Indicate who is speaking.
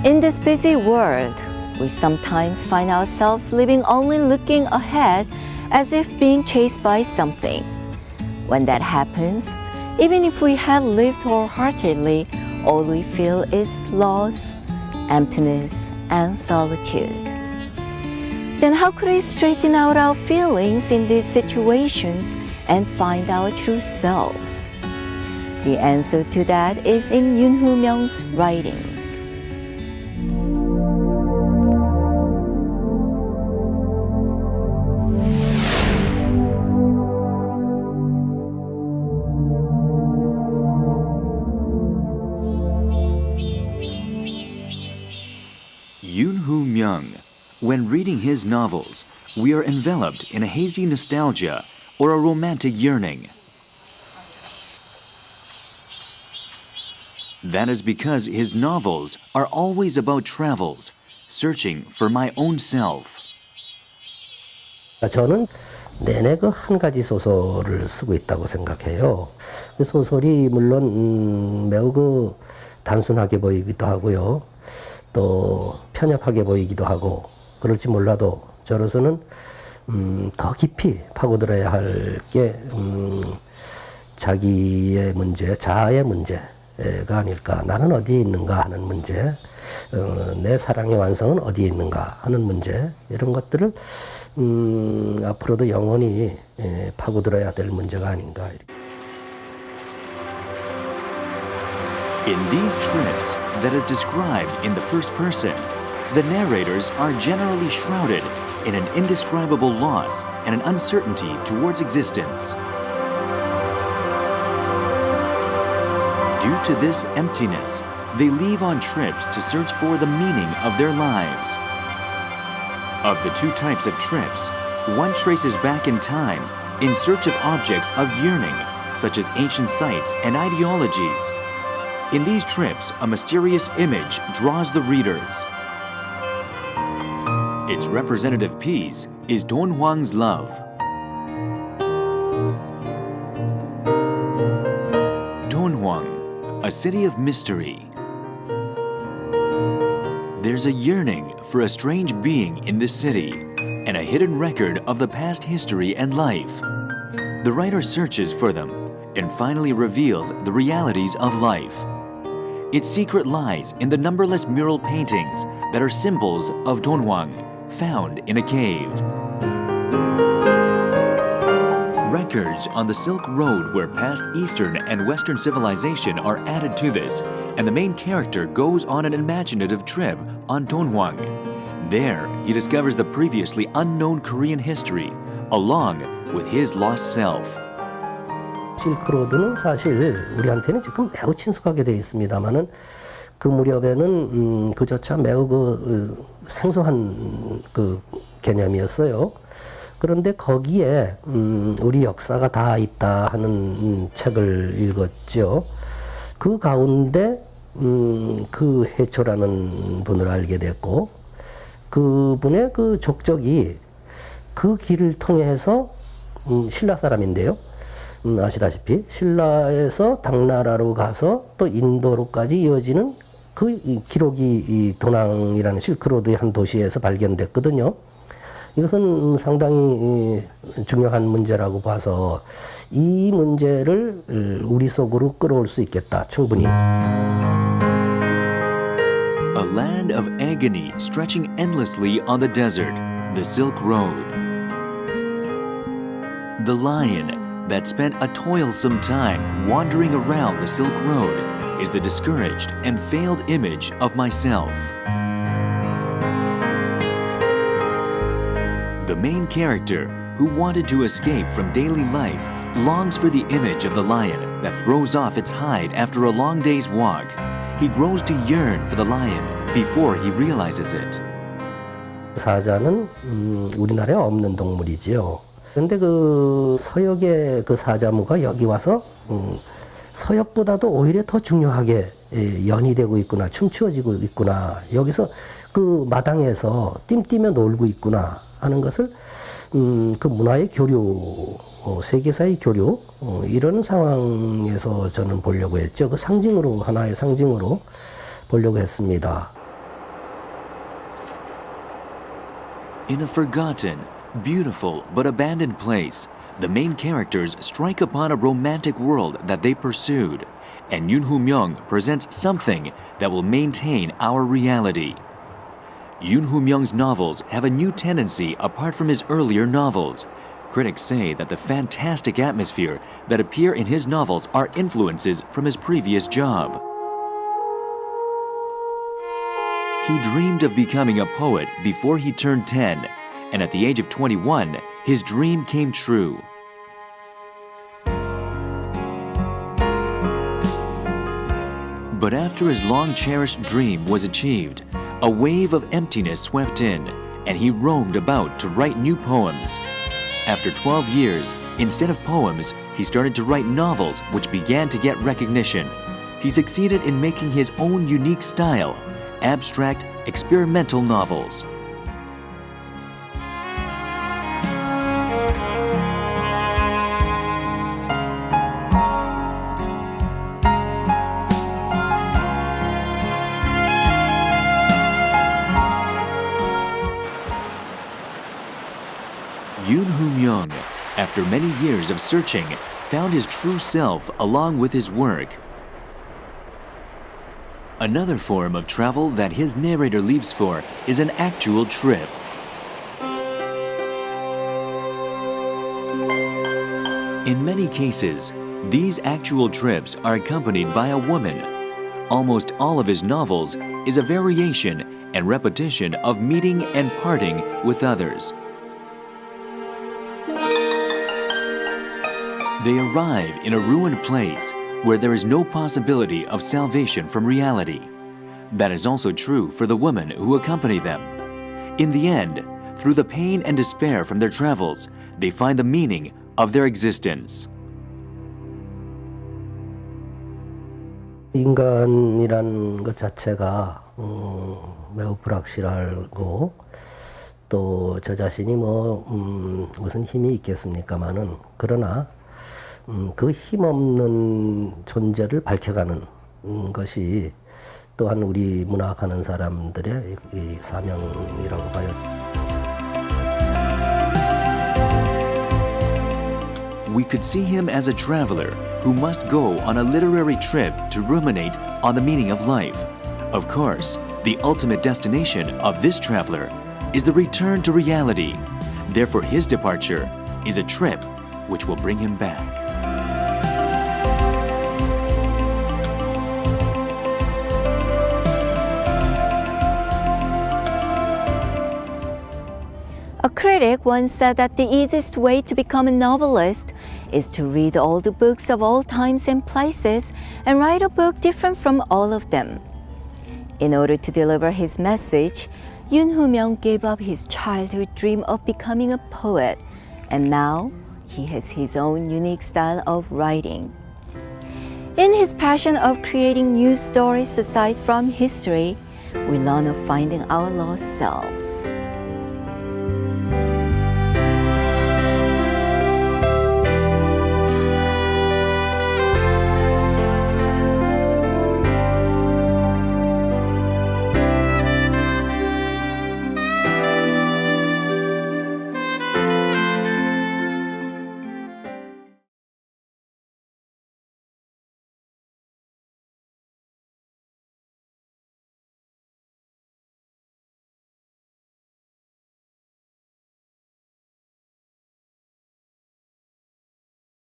Speaker 1: In this busy world, we sometimes find ourselves living only looking ahead as if being chased by something. When that happens, even if we have lived wholeheartedly, all we feel is loss, emptiness, and solitude. Then how could we straighten out our feelings in these situations and find our true selves? The answer to that is in Humyong's writings.
Speaker 2: Humyong. When reading his novels, we are enveloped in a hazy nostalgia or a romantic yearning. That is because his novels are always about travels, searching for my own self.
Speaker 3: 저는 내내 그 한 가지 소설을 쓰고 있다고 생각해요. 그 소설이 물론 매우 그 단순하게 보이기도 하고요. 또 편협하게 보이기도 하고 그럴지 몰라도 저로서는 더 깊이 파고들어야 할 게 자기의 문제, 자아의 문제가 아닐까. 나는 어디에 있는가 하는 문제, 내 사랑의 완성은 어디에 있는가 하는 문제, 이런 것들을 앞으로도 영원히 파고들어야 될 문제가 아닌가.
Speaker 2: In these trips that is described in the first person, the narrators are generally shrouded in an indescribable loss and an uncertainty towards existence. Due to this emptiness, they leave on trips to search for the meaning of their lives. Of the two types of trips, one traces back in time in search of objects of yearning, such as ancient sites and ideologies. In these trips, a mysterious image draws the readers. Its representative piece is Dunhuang's Love. Dunhuang, a city of mystery. There's a yearning for a strange being in this city and a hidden record of the past history and life. The writer searches for them and finally reveals the realities of life. Its secret lies in the numberless mural paintings that are symbols of Dunhuang, found in a cave. Records on the Silk Road where past Eastern and Western civilization are added to this, and the main character goes on an imaginative trip on Dunhuang. There, he discovers the previously unknown Korean history, along with his lost self.
Speaker 3: 실크로드는 사실 우리한테는 지금 매우 친숙하게 되어 있습니다만은 그 무렵에는 그조차 매우 그 생소한 그 개념이었어요. 그런데 거기에 우리 역사가 다 있다 하는 책을 읽었죠. 그 가운데 그 해초라는 분을 알게 됐고, 그분의 그 족적이 그 길을 통해서 신라 사람인데요. 아시다시피 신라에서 당나라로 가서 또 인도로까지 이어지는 그 기록이 이 도낭이라는 실크로드의 한 도시에서 발견됐거든요. 이것은 상당히 중요한 문제라고 봐서 이 문제를 우리 속으로 끌어올 수 있겠다, 충분히.
Speaker 2: A land of agony stretching endlessly on the desert, the Silk Road. The lion that spent a toilsome time wandering around the Silk Road is the discouraged and failed image of myself. The main character, who wanted to escape from daily life, longs for the image of the lion that throws off its hide after a long day's walk. He grows to yearn for the lion before he realizes it.
Speaker 3: 사자는 우리나라에 없는 동물이지요. 그런데 그 서역의 그 사자무가 여기 와서 서역보다도 오히려 더 중요하게 연이되고 있구나, 춤추어지고 있구나, 여기서 그 마당에서 띵뛰며 놀고 있구나 하는 것을 그 문화의 교류, 세계사의 교류, 이런 상황에서 저는 보려고 했죠. 그 상징으로, 하나의 상징으로 보려고 했습니다.
Speaker 2: In a forgotten, beautiful but abandoned place, the main characters strike upon a romantic world that they pursued, and Humyong presents something that will maintain our reality. Humyong's novels have a new tendency apart from his earlier novels. Critics say that the fantastic atmosphere that appear in his novels are influences from his previous job. He dreamed of becoming a poet before he turned 10, and at the age of 21, his dream came true. But after his long-cherished dream was achieved, a wave of emptiness swept in, and he roamed about to write new poems. After 12 years, instead of poems, he started to write novels which began to get recognition. He succeeded in making his own unique style, abstract, experimental novels. Humyong, after many years of searching, found his true self along with his work. Another form of travel that his narrator leaves for is an actual trip. In many cases, these actual trips are accompanied by a woman. Almost all of his novels is a variation and repetition of meeting and parting with others. They arrive in a ruined place where there is no possibility of salvation from reality. That is also true for the women who accompany them. In the end, through the pain and despair from their travels, they find the meaning of their existence.
Speaker 3: 인간이란 것 자체가 매우 불확실하고 또 저 자신이 무슨 힘이 있겠습니까마는 그러나 그 힘없는 존재를 밝혀가는 것이 또한 우리 문학하는 사람들의 이 사명이라고 봐요.
Speaker 2: We could see him as a traveler who must go on a literary trip to ruminate on the meaning of life. Of course, the ultimate destination of this traveler is the return to reality. Therefore, his departure is a trip which will bring him back.
Speaker 1: A critic once said that the easiest way to become a novelist is to read all the books of all times and places and write a book different from all of them. In order to deliver his message, Humyong gave up his childhood dream of becoming a poet, and now he has his own unique style of writing. In his passion of creating new stories aside from history, we learn of finding our lost selves.